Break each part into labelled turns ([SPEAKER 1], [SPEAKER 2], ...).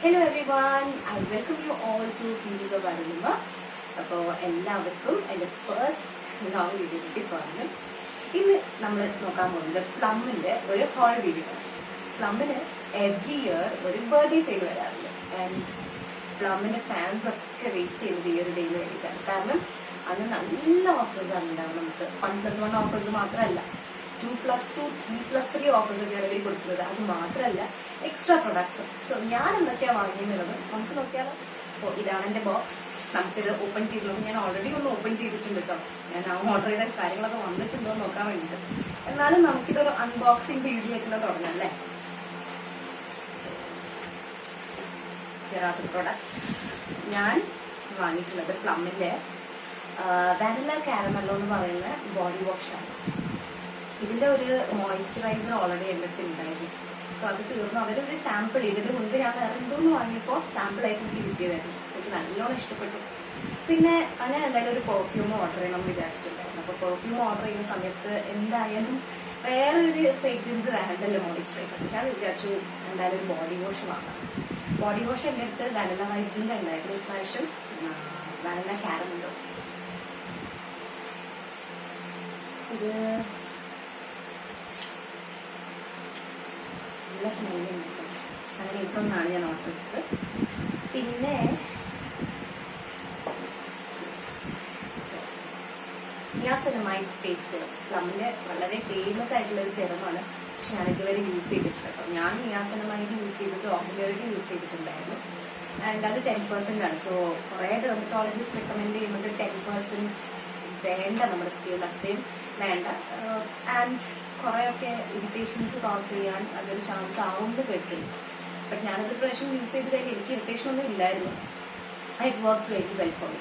[SPEAKER 1] Hello everyone, I welcome you all to Pieces of Arunima. അപ്പോൾ എല്ലാവർക്കും എൻ്റെ first long വീഡിയോയിലേക്ക് സ്വാഗതം. ഇന്ന് നമ്മൾ നോക്കാൻ പോകുന്നത് പ്ലമ്മിൻ്റെ ഒരു ഹോൾ വീഡിയോ ആണ്. പ്ലമ്മിന് എവറി ഇയർ ഒരു ബർത്ത്ഡേ സെയിൽ വരാറുണ്ട്. ആൻഡ് പ്ലമ്മിൻ്റെ ഫാൻസ് ഒക്കെ വെയിറ്റ് ചെയ്യുന്നത് ഈ ഒരു ഡേയിൽ വേണ്ടിയിട്ടാണ്. കാരണം അന്ന് നല്ല ഓഫേഴ്സാണ് ഉണ്ടാവും. നമുക്ക് 1+1 ഓഫേഴ്സ് മാത്രമല്ല, 2+2, 3+3 ഓഫേഴ്സ് ഒക്കെയാണ് ഇവർ കൊടുക്കുന്നത്. അത് മാത്രമല്ല, എക്സ്ട്രാ പ്രൊഡക്ട്സ്. സോ ഞാൻ എന്തൊക്കെയാണ് വാങ്ങിയെന്നുള്ളത് നമുക്ക് നോക്കിയാലോ. അപ്പോൾ ഇതാണ് എൻ്റെ ബോക്സ്. നമുക്കിത് ഓപ്പൺ ചെയ്ത് ഞാൻ ഓൾറെഡി ഒന്ന് ഓപ്പൺ ചെയ്തിട്ടുണ്ട് കേട്ടോ. ഞാൻ ഓർഡർ ചെയ്ത കാര്യങ്ങളൊക്കെ വന്നിട്ടുണ്ടോ എന്ന് നോക്കാൻ വേണ്ടിയിട്ട്. എന്നാലും നമുക്കിതൊരു അൺബോക്സിങ് വീഡിയോ ആയിട്ട് തുടങ്ങാം അല്ലേ. പ്രൊഡക്ട്സ് ഞാൻ വാങ്ങിയിട്ടുള്ളത് പ്ലമ്മിൻ്റെ വാനില കാരമല്ലോ എന്ന് പറയുന്ന ബോഡി വാഷാണ്. ഇതിൻ്റെ ഒരു മോയ്സ്ചറൈസർ ഓൾറെഡി എൻ്റെ അടുത്ത് ഉണ്ടായിരുന്നു. സോ അത് തീർന്നു. അവരൊരു സാമ്പിൾ ഇതിന് മുൻപ് ഞാൻ വേറെ എന്തോന്ന് വാങ്ങിയപ്പോൾ സാമ്പിളായിട്ട് എനിക്ക് കിട്ടിയതായിരുന്നു. സോ എനിക്ക് നല്ലോണം ഇഷ്ടപ്പെട്ടു. പിന്നെ ഞാൻ എന്തായാലും ഒരു പെർഫ്യൂം ഓർഡർ ചെയ്യണം എന്ന് വിചാരിച്ചിട്ടുണ്ടായിരുന്നു. അപ്പോൾ പെർഫ്യൂം ഓർഡർ ചെയ്യുന്ന സമയത്ത് എന്തായാലും വേറെ ഒരു ഫ്രേഗ്രൻസ് വേണ്ടല്ലോ മോയ്സ്ചറൈസർ. ഞാൻ വിചാരിച്ചു എന്തായാലും ഒരു ബോഡി വാഷ് വാങ്ങാം. ബോഡി വാഷ് എൻ്റെ അടുത്ത് വാനില വൈബ്സിൻ്റെ ഉണ്ടായിരുന്നു. ഇപ്രാവശ്യം വാനില കാരമല്ലോ. ഇത് നല്ല സ്മെല്ലുണ്ട്. അങ്ങനെ ഇതൊന്നാണ് ഞാൻ ഓർഡർ ചെയ്തത്. പിന്നെ നിയാസിനമൈഡ് ഫേസ് സെറം, പ്ലമ്മിൻ്റെ വളരെ ഫേമസ് ആയിട്ടുള്ള ഒരു സെറമാണ്. പക്ഷെ ഞാൻ ഇതുവരെ യൂസ് ചെയ്തിട്ടുണ്ട് കേട്ടോ. ഞാൻ നിയാസിനമൈഡ് യൂസ് ചെയ്തിട്ട് ഓർഡിനറി യൂസ് ചെയ്തിട്ടുണ്ടായിരുന്നു. ആൻഡ് അത് 10% ആണ്. സോ കുറേ ഡെർമറ്റോളജിസ്റ്റ് റെക്കമെൻഡ് ചെയ്യുന്നത് 10% വേണ്ട, നമ്മുടെ സ്കിന്നിൽ അത്രയും വേണ്ട. ആൻഡ് കുറേയൊക്കെ ഇറിറ്റേഷൻസ് കോസ് ചെയ്യാൻ അതൊരു ചാൻസ് ആവുമെന്ന് കേട്ടിട്ടുണ്ട്. ബട്ട് ഞാനത് പ്രാവശ്യം യൂസ് ചെയ്ത് കഴിഞ്ഞാൽ എനിക്ക് ഇറിറ്റേഷൻ ഒന്നും ഇല്ലായിരുന്നു. It work very well for me.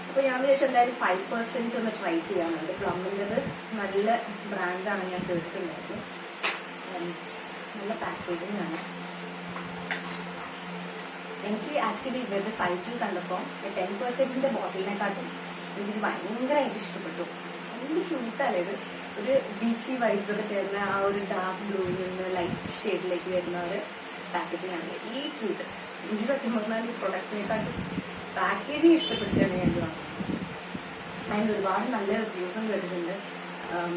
[SPEAKER 1] അപ്പോൾ ഞാൻ വിചാരിച്ചു എന്തായാലും 5% ഒന്ന് ട്രൈ ചെയ്യാനുണ്ട്. പ്ലമ്മിൻ്റെത് നല്ല ബ്രാൻഡാണ്, ഞാൻ കേട്ടിട്ടുണ്ടായിരുന്നു. ആൻഡ് നല്ല പാക്കേജിങ് ആണ്. എനിക്ക് ആക്ച്വലി ഇവരുടെ സൈറ്റിൽ കണ്ടപ്പോൾ 10%ൻ്റെ ബോട്ടിലിനെക്കാട്ടും എനിക്ക് ഭയങ്കരമായിട്ട് ഇഷ്ടപ്പെട്ടു. എന്ത് ക്യൂട്ടാണ് ഇത്. ഒരു ബീച്ചി വൈബ്സ് ഒക്കെ തരുന്ന ആ ഒരു ഡാർക്ക് ബ്ലൂവിൽ നിന്ന് ലൈറ്റ് ഷെയ്ഡിലേക്ക് വരുന്ന ഒരു പാക്കേജിങ് ആണ് ഈ ക്യൂട്ട്. എനിക്ക് സത്യം പറഞ്ഞാൽ ഈ പ്രൊഡക്റ്റിനെക്കാട്ടും പാക്കേജിങ് ഇഷ്ടപ്പെട്ടിട്ടാണ് ഞാൻ ഇത് വാങ്ങുന്നത്. അതിൻ്റെ ഒരുപാട് നല്ല റിവ്യൂസും കേട്ടിട്ടുണ്ട്.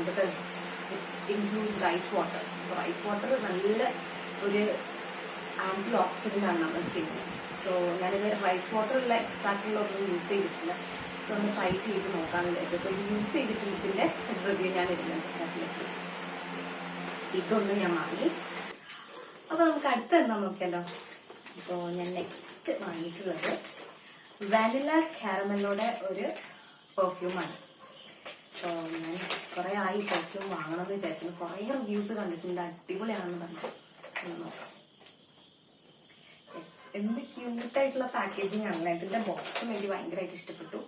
[SPEAKER 1] Because it includes rice water. അപ്പോൾ റൈസ് വാട്ടർ നല്ല ഒരു ആൻറ്റി ഓക്സിഡൻ്റ് ആണ് നമ്മുടെ സ്കിന്നിൽ. സോ ഞാനിത് റൈസ് വാട്ടറുള്ള എക്സ്ട്രാക്റ്റുള്ളതൊന്നും യൂസ് ചെയ്തിട്ടില്ല. സോ ഒന്ന് ട്രൈ ചെയ്ത് നോക്കാമെന്ന് വിചാരിച്ചു. അപ്പോൾ ഇത് യൂസ് ചെയ്തിട്ടുണ്ട്. ഇതിൻ്റെ റിവ്യൂ ഞാൻ ഇടുന്നുണ്ട് ഡെഫിനറ്റ്ലി. ഇതൊന്നും ഞാൻ വാങ്ങി. അപ്പോൾ നമുക്ക് അടുത്ത എന്താ നോക്കിയാലോ. അപ്പോൾ ഞാൻ നെക്സ്റ്റ് വാങ്ങിയിട്ടുള്ളത് വാനില കാരമലോടെ ഒരു പെർഫ്യൂമാണ്. അപ്പോൾ ഞാൻ കുറേ ആയി പെർഫ്യൂം വാങ്ങണമെന്ന് വിചാരിക്കുന്നു. കുറേ റിവ്യൂസ് കണ്ടിട്ടുണ്ട്, അടിപൊളിയാണെന്ന് പറഞ്ഞിട്ട്. ഒന്ന് നോക്കാം. എന്ത് ക്യൂട്ടായിട്ടുള്ള പാക്കേജിങ് ആണല്ലോ. ഇതിൻ്റെ ബോക്സും എനിക്ക് ഭയങ്കരമായിട്ട് ഇഷ്ടപ്പെട്ടു.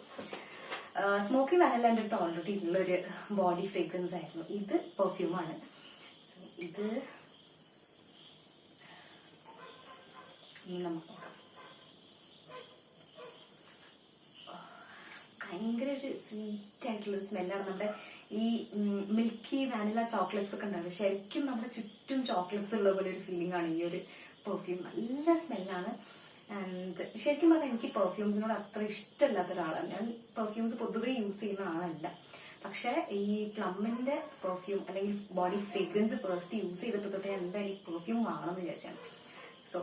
[SPEAKER 1] സ്മോക്കി വാനില എൻ്റെ അടുത്ത് ഓൾറെഡി ഉള്ളൊരു ബോഡി ഫ്രേഗ്രൻസ് ആയിരുന്നു. ഇത് പെർഫ്യൂമാണ്. സോ ഇത് നമുക്ക് നോക്കാം. ഭയങ്കര ഒരു സ്വീറ്റ് ആയിട്ടുള്ളൊരു സ്മെല്ലാണ്. നമ്മുടെ ഈ മിൽക്കി വാനില ചോക്ലേറ്റ്സ് ഒക്കെ ഉണ്ടാവും. ശരിക്കും നമ്മുടെ ചുറ്റും ചോക്ലേറ്റ്സ് ഉള്ള പോലെ ഒരു ഫീലിംഗ് ആണ് ഈ ഒരു പെർഫ്യൂം. നല്ല സ്മെല്ലാണ്. ആൻഡ് ശരിക്കും പറഞ്ഞാൽ എനിക്ക് പെർഫ്യൂംസിനോട് അത്ര ഇഷ്ടമില്ലാത്ത ഒരാളാണ്. ഞാൻ പെർഫ്യൂംസ് പൊതുവെ യൂസ് ചെയ്യുന്ന ആളല്ല. പക്ഷെ ഈ പ്ലമ്മിന്റെ പെർഫ്യൂം അല്ലെങ്കിൽ ബോഡി ഫ്രേഗ്രൻസ് ഫസ്റ്റ് യൂസ് ചെയ്തപ്പോൾ തൊട്ട് ഞാൻ എന്തായാലും പെർഫ്യൂം വാങ്ങണമെന്ന് വിചാരിച്ചാണ്. സോ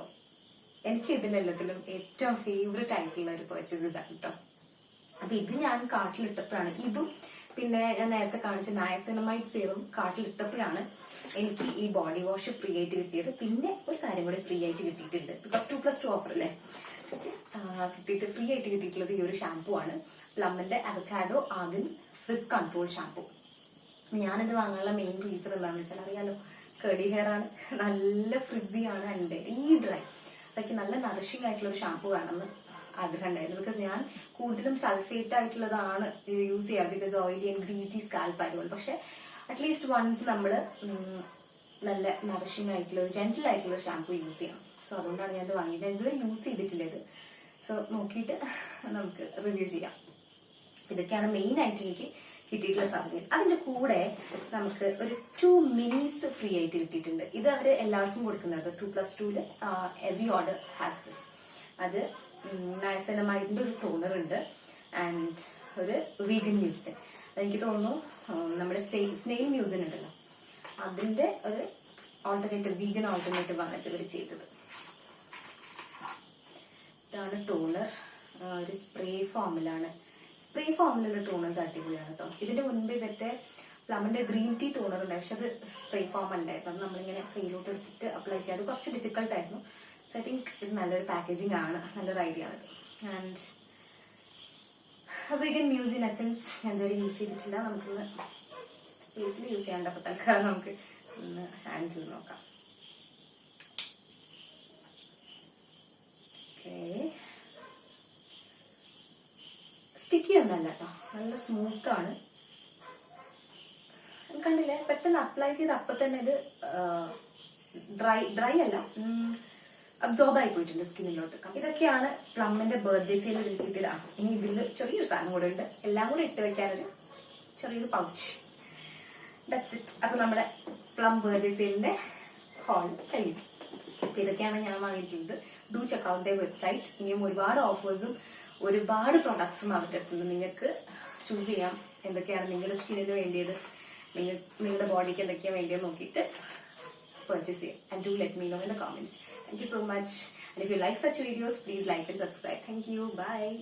[SPEAKER 1] എനിക്ക് ഇതിലെല്ലാത്തിലും ഏറ്റവും ഫേവറേറ്റ് ആയിട്ടുള്ള ഒരു പർച്ചേസ് ഇതാണ് കേട്ടോ. അപ്പൊ ഇത് ഞാൻ കാർട്ടിലിട്ടപ്പോഴാണ്, ഇതും പിന്നെ ഞാൻ നേരത്തെ കാണിച്ച നയസിനമൈഡ് സീറം കാർട്ടിലിട്ടപ്പോഴാണ് എനിക്ക് ഈ ബോഡി വാഷ് ഫ്രീ ആയിട്ട് കിട്ടിയത്. പിന്നെ ഒരു കാര്യം കൂടി ഫ്രീ ആയിട്ട് കിട്ടിയിട്ടുണ്ട്. ബിക്കോസ് 2+2 ഓഫർ അല്ലേ. കിട്ടിയിട്ട് ഫ്രീ ആയിട്ട് കിട്ടിയിട്ടുള്ളത് ഈ ഒരു ഷാംപൂ ആണ്. പ്ലമ്മിന്റെ അവക്കാഡോ ആഗിൻ ഫ്രിസ് കൺട്രോൾ ഷാംപൂ. ഞാനിത് വാങ്ങാനുള്ള മെയിൻ റീസൺ എന്താണെന്ന് വെച്ചാൽ അറിയാലോ, കേളി ഹെയർ ആണ്, നല്ല ഫ്രിസി ആണ് ആൻഡ് വെരി ഡ്രൈ. അതൊക്കെ നല്ല നറിഷിംഗ് ആയിട്ടുള്ള ഒരു ഷാംപൂ വേണമെന്ന് ആഗ്രഹം ഉണ്ടായിരുന്നു. ബിക്കോസ് ഞാൻ കൂടുതലും സൾഫേറ്റ് ആയിട്ടുള്ളതാണ് യൂസ് ചെയ്യാറ്. Because oily and greasy scalp ആയതുകൊണ്ട്. പക്ഷെ അറ്റ്ലീസ്റ്റ് വൺസ് നമ്മൾ നല്ല നറിഷിംഗ് ആയിട്ടുള്ള ഒരു ജെന്റിൽ ആയിട്ടുള്ള ഷാംപൂ യൂസ് ചെയ്യണം. സോ അതുകൊണ്ടാണ് ഞാൻ ഇത് വാങ്ങിയത്. ഞാൻ ഇതുവരെ യൂസ് ചെയ്തിട്ടില്ല ഇത്. സോ നോക്കിയിട്ട് നമുക്ക് റിവ്യൂ ചെയ്യാം. ഇതൊക്കെയാണ് മെയിൻ ആയിട്ട് എനിക്ക് കിട്ടിയിട്ടുള്ള സാധനം. അതിന്റെ കൂടെ നമുക്ക് ഒരു 2 മിനീസ് ഫ്രീ ആയിട്ട് കിട്ടിയിട്ടുണ്ട്. ഇത് അവര് എല്ലാവർക്കും കൊടുക്കുന്നത് 2+2 എവറി ഓർഡർ ഹാസ് ദിസ്. അത് നയസനമൈഡിന്റെ ഒരു ടോണർ ഉണ്ട് ആൻഡ് ഒരു വീഗൻ മ്യൂസിൻ. അതെനിക്ക് തോന്നുന്നു നമ്മുടെ സ്നെയിൽ മ്യൂസിൻ ഉണ്ടല്ലോ അതിന്റെ ഒരു ഓൾട്ടർനേറ്റീവ്, വീഗൻ ഓൾട്ടർനേറ്റീവ് ആണ് ഇവർ ചെയ്തത്. ഇതാണ് ടോണർ. ഒരു സ്പ്രേ ഫോമിലാണ്. സ്പ്രേ ഫോമിലുള്ള ടോണേഴ്സ് അടിപൊളിയാണ് കേട്ടോ. ഇതിന്റെ മുൻപ് ഇവരുടെ പ്ലമിന്റെ ഗ്രീൻ ടീ ടോണർ ഉണ്ടായി, പക്ഷെ അത് സ്പ്രേ ഫോം ഉണ്ടായിരുന്നു. അത് നമ്മളിങ്ങനെ കയ്യിലോട്ട് എടുത്തിട്ട് അപ്ലൈ ചെയ്യാം. അത് കുറച്ച് ഡിഫിക്കൽട്ട് ആയിരുന്നു. സോ ഐ തിങ്ക് ഇത് നല്ലൊരു പാക്കേജിങ് ആണ്, നല്ലൊരു ഐഡിയ ആണ് ഇത്. ആൻഡ് വീഗൻ മ്യൂസിൻ എസൻസ് ഞാൻ ഇതുവരെ യൂസ് ചെയ്തിട്ടില്ല. നമുക്കൊന്ന് ഫേസിൽ യൂസ് ചെയ്യാണ്ട്. അപ്പൊ തൽക്കാലം നമുക്ക് ഒന്ന് ഹാൻഡിൽ നോക്കാം. സ്റ്റിക്കി ഒന്നല്ല കേട്ടോ, നല്ല സ്മൂത്ത് ആണ്. കണ്ടില്ലേ, പെട്ടെന്ന് അപ്ലൈ ചെയ്ത് അപ്പൊ തന്നെ ഇത് ഡ്രൈ അല്ല, അബ്സോർബ് ആയി പോയിട്ടുണ്ട് സ്കിന്നിലോട്ട്. ഇതൊക്കെയാണ് പ്ലമ്മിന്റെ ബർത്ത്ഡേ സെയിൽ കിട്ടിയതാണ്. ഇനി ഇതിൽ ചെറിയൊരു സാധനം കൂടെ ഉണ്ട്, എല്ലാം കൂടെ ഇട്ട് വെക്കാനൊരു ചെറിയൊരു പൗച്ച്. That's it. അപ്പൊ നമ്മുടെ പ്ലം ബർത്ത്ഡേ സെയിലിന്റെ ഹോൾ കഴിയും. അപ്പൊ ഇതൊക്കെയാണ് ഞാൻ വാങ്ങിയിട്ടുള്ളത്. Do check out the website. ഇനിയും ഒരുപാട് ഓഫേഴ്സും ഒരുപാട് പ്രൊഡക്ട്സും അവരുടെ അടുത്തുനിന്ന് നിങ്ങൾക്ക് ചൂസ് ചെയ്യാം. എന്തൊക്കെയാണ് നിങ്ങളുടെ സ്കിന്നിന് വേണ്ടിയത്, നിങ്ങളുടെ ബോഡിക്ക് എന്തൊക്കെയാണ് വേണ്ടിയത് നോക്കിയിട്ട് purchase ചെയ്യാം. And do let me know in the comments. Thank you so much. And if you like such videos, please like and subscribe. Thank you. Bye.